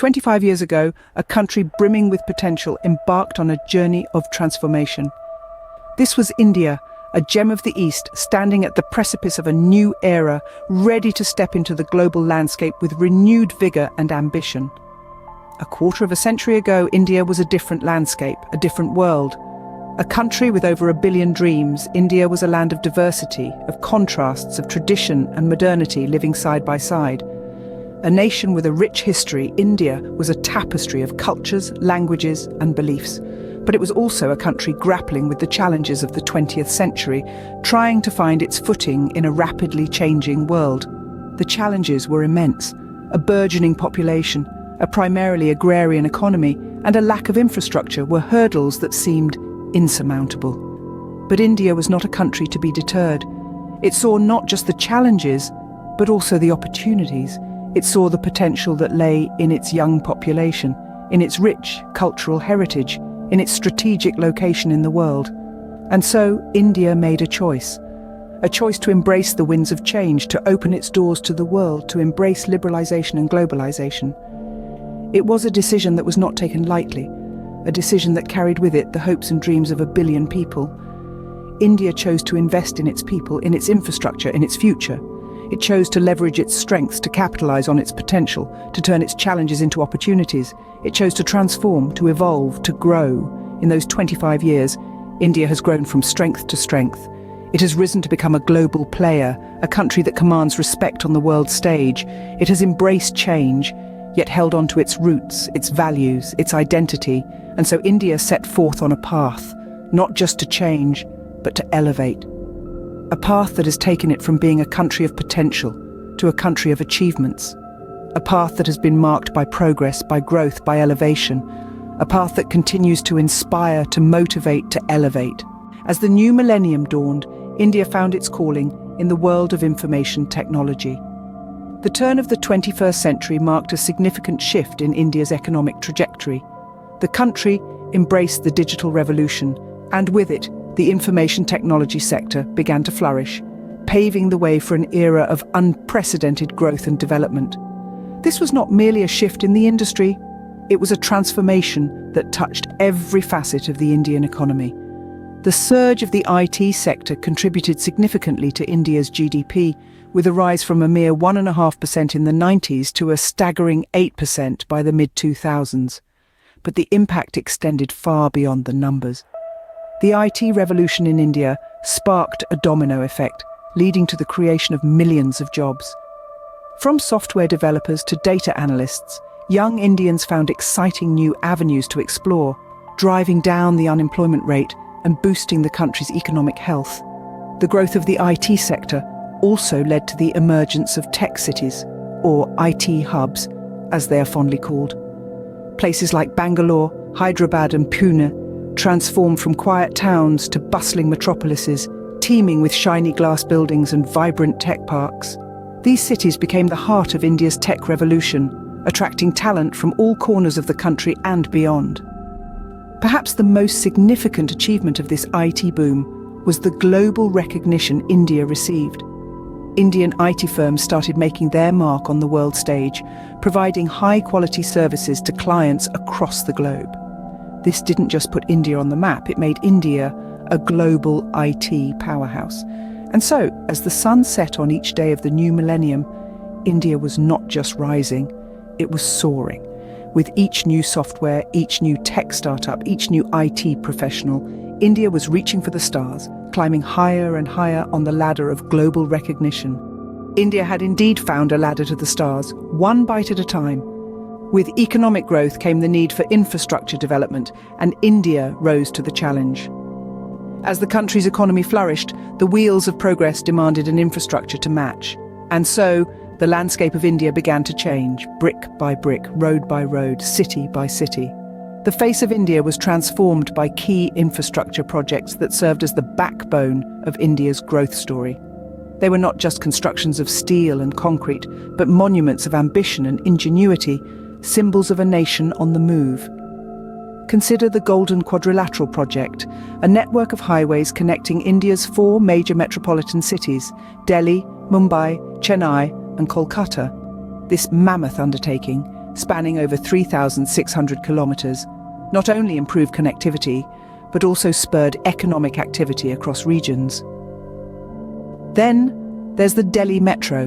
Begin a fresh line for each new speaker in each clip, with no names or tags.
25 years ago, a country brimming with potential embarked on a journey of transformation. This was India, a gem of the East, standing at the precipice of a new era, ready to step into the global landscape with renewed vigor and ambition. A quarter of a century ago, India was a different landscape, a different world. A country with over 1 billion dreams, India was a land of diversity, of contrasts, of tradition and modernity living side by side. A nation with a rich history, India was a tapestry of cultures, languages and beliefs. But it was also a country grappling with the challenges of the 20th century, trying to find its footing in a rapidly changing world. The challenges were immense: a burgeoning population, a primarily agrarian economy, and a lack of infrastructure were hurdles that seemed insurmountable. But India was not a country to be deterred. It saw not just the challenges, but also the opportunities. It saw the potential that lay in its young population, in its rich cultural heritage, in its strategic location in the world. And so India made a choice to embrace the winds of change, to open its doors to the world, to embrace liberalization and globalization. It was a decision that was not taken lightly, a decision that carried with it the hopes and dreams of 1 billion people. India chose to invest in its people, in its infrastructure, in its future. It chose to leverage its strengths to capitalize on its potential, to turn its challenges into opportunities. It chose to transform, to evolve, to grow. In those 25 years, India has grown from strength to strength. It has risen to become a global player, a country that commands respect on the world stage. It has embraced change, yet held on to its roots, its values, its identity. And so India set forth on a path, not just to change, but to elevate. A path that has taken it from being a country of potential to a country of achievements. A path that has been marked by progress, by growth, by elevation. A path that continues to inspire, to motivate, to elevate. As the new millennium dawned, India found its calling in the world of information technology. The turn of the 21st century marked a significant shift in India's economic trajectory. The country embraced the digital revolution, and with it, the information technology sector began to flourish, paving the way for an era of unprecedented growth and development. This was not merely a shift in the industry, it was a transformation that touched every facet of the Indian economy. The surge of the IT sector contributed significantly to India's GDP, with a rise from a mere 1.5% in the 90s to a staggering 8% by the mid-2000s. But the impact extended far beyond the numbers. The IT revolution in India sparked a domino effect, leading to the creation of millions of jobs. From software developers to data analysts, young Indians found exciting new avenues to explore, driving down the unemployment rate and boosting the country's economic health. The growth of the IT sector also led to the emergence of tech cities, or IT hubs, as they are fondly called. Places like Bangalore, Hyderabad and Pune transformed from quiet towns to bustling metropolises, teeming with shiny glass buildings and vibrant tech parks. These cities became the heart of India's tech revolution, attracting talent from all corners of the country and beyond. Perhaps the most significant achievement of this IT boom was the global recognition India received. Indian IT firms started making their mark on the world stage, providing high-quality services to clients across the globe. This didn't just put India on the map, it made India a global IT powerhouse. And so, as the sun set on each day of the new millennium, India was not just rising, it was soaring. With each new software, each new tech startup, each new IT professional, India was reaching for the stars, climbing higher and higher on the ladder of global recognition. India had indeed found a ladder to the stars, one bite at a time. With economic growth came the need for infrastructure development, and India rose to the challenge. As the country's economy flourished, the wheels of progress demanded an infrastructure to match. And so, the landscape of India began to change, brick by brick, road by road, city by city. The face of India was transformed by key infrastructure projects that served as the backbone of India's growth story. They were not just constructions of steel and concrete, but monuments of ambition and ingenuity, symbols of a nation on the move. Consider the Golden Quadrilateral project, a network of highways connecting India's 4 major metropolitan cities, Delhi, Mumbai, Chennai, and Kolkata. This mammoth undertaking, spanning over 3,600 kilometers, not only improved connectivity, but also spurred economic activity across regions. Then there's the Delhi Metro,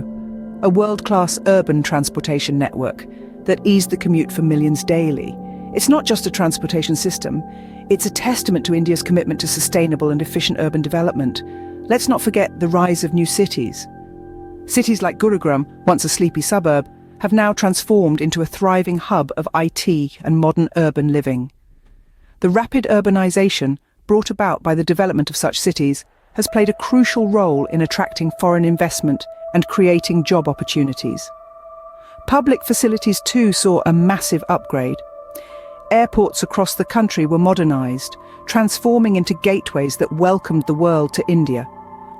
a world-class urban transportation network that eased the commute for millions daily. It's not just a transportation system, it's a testament to India's commitment to sustainable and efficient urban development. Let's not forget the rise of new cities. Cities like Gurugram, once a sleepy suburb, have now transformed into a thriving hub of IT and modern urban living. The rapid urbanization brought about by the development of such cities has played a crucial role in attracting foreign investment and creating job opportunities. Public facilities too saw a massive upgrade. Airports across the country were modernized, transforming into gateways that welcomed the world to India.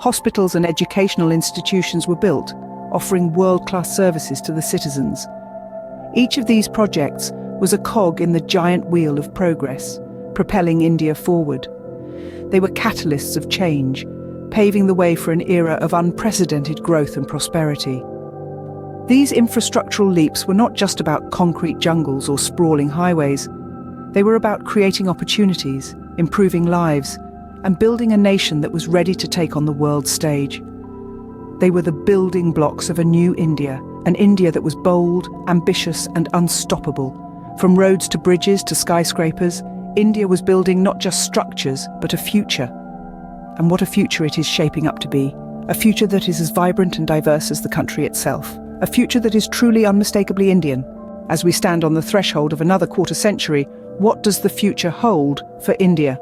Hospitals and educational institutions were built, offering world-class services to the citizens. Each of these projects was a cog in the giant wheel of progress, propelling India forward. They were catalysts of change, paving the way for an era of unprecedented growth and prosperity. These infrastructural leaps were not just about concrete jungles or sprawling highways. They were about creating opportunities, improving lives, and building a nation that was ready to take on the world stage. They were the building blocks of a new India, an India that was bold, ambitious, and unstoppable. From roads to bridges to skyscrapers, India was building not just structures, but a future. And what a future it is shaping up to be. A future that is as vibrant and diverse as the country itself. A future that is truly unmistakably Indian. As we stand on the threshold of another quarter century, what does the future hold for India?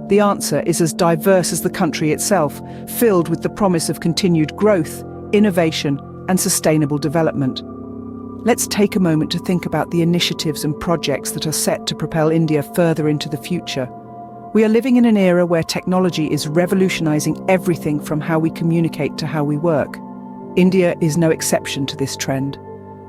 The answer is as diverse as the country itself, filled with the promise of continued growth, innovation, and sustainable development. Let's take a moment to think about the initiatives and projects that are set to propel India further into the future. We are living in an era where technology is revolutionizing everything from how we communicate to how we work. India is no exception to this trend.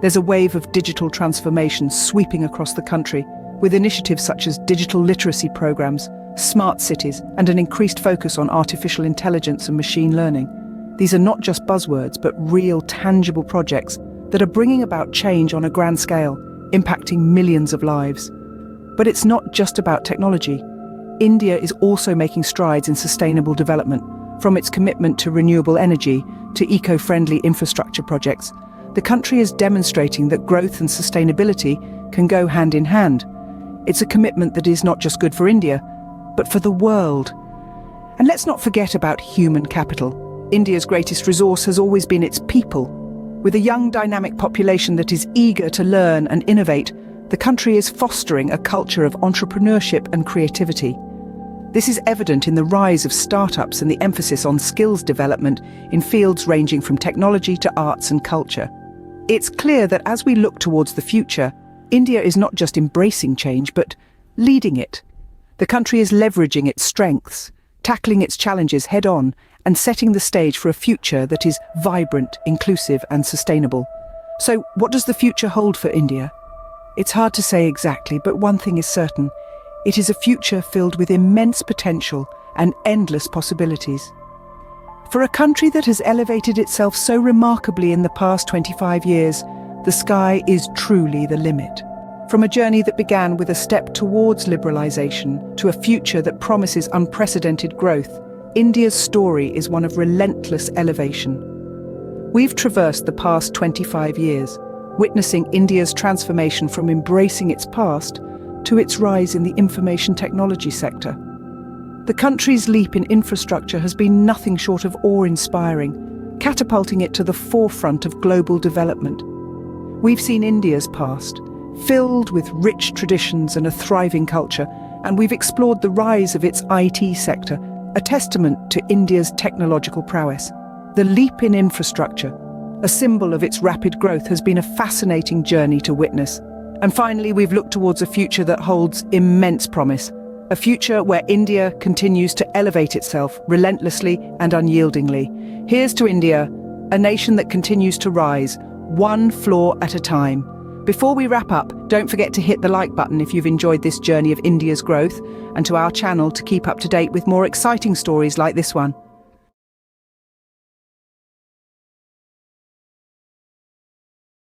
There's a wave of digital transformation sweeping across the country, with initiatives such as digital literacy programs, smart cities, and an increased focus on artificial intelligence and machine learning. These are not just buzzwords, but real, tangible projects that are bringing about change on a grand scale, impacting millions of lives. But it's not just about technology. India is also making strides in sustainable development, from its commitment to renewable energy to eco-friendly infrastructure projects. The country is demonstrating that growth and sustainability can go hand in hand. It's a commitment that is not just good for India, but for the world. And let's not forget about human capital. India's greatest resource has always been its people. With a young, dynamic population that is eager to learn and innovate, the country is fostering a culture of entrepreneurship and creativity. This is evident in the rise of startups and the emphasis on skills development in fields ranging from technology to arts and culture. It's clear that as we look towards the future, India is not just embracing change, but leading it. The country is leveraging its strengths, tackling its challenges head-on, and setting the stage for a future that is vibrant, inclusive, and sustainable. So, what does the future hold for India? It's hard to say exactly, but one thing is certain. It is a future filled with immense potential and endless possibilities. For a country that has elevated itself so remarkably in the past 25 years, the sky is truly the limit. From a journey that began with a step towards liberalization to a future that promises unprecedented growth, India's story is one of relentless elevation. We've traversed the past 25 years, witnessing India's transformation from embracing its past to its rise in the information technology sector. The country's leap in infrastructure has been nothing short of awe-inspiring, catapulting it to the forefront of global development. We've seen India's past, filled with rich traditions and a thriving culture, and we've explored the rise of its IT sector, a testament to India's technological prowess. The leap in infrastructure, a symbol of its rapid growth, has been a fascinating journey to witness. And finally, we've looked towards a future that holds immense promise, a future where India continues to elevate itself relentlessly and unyieldingly. Here's to India, a nation that continues to rise, one floor at a time. Before we wrap up, don't forget to hit the like button if you've enjoyed this journey of India's growth, and to our channel to keep up to date with more exciting stories like this one.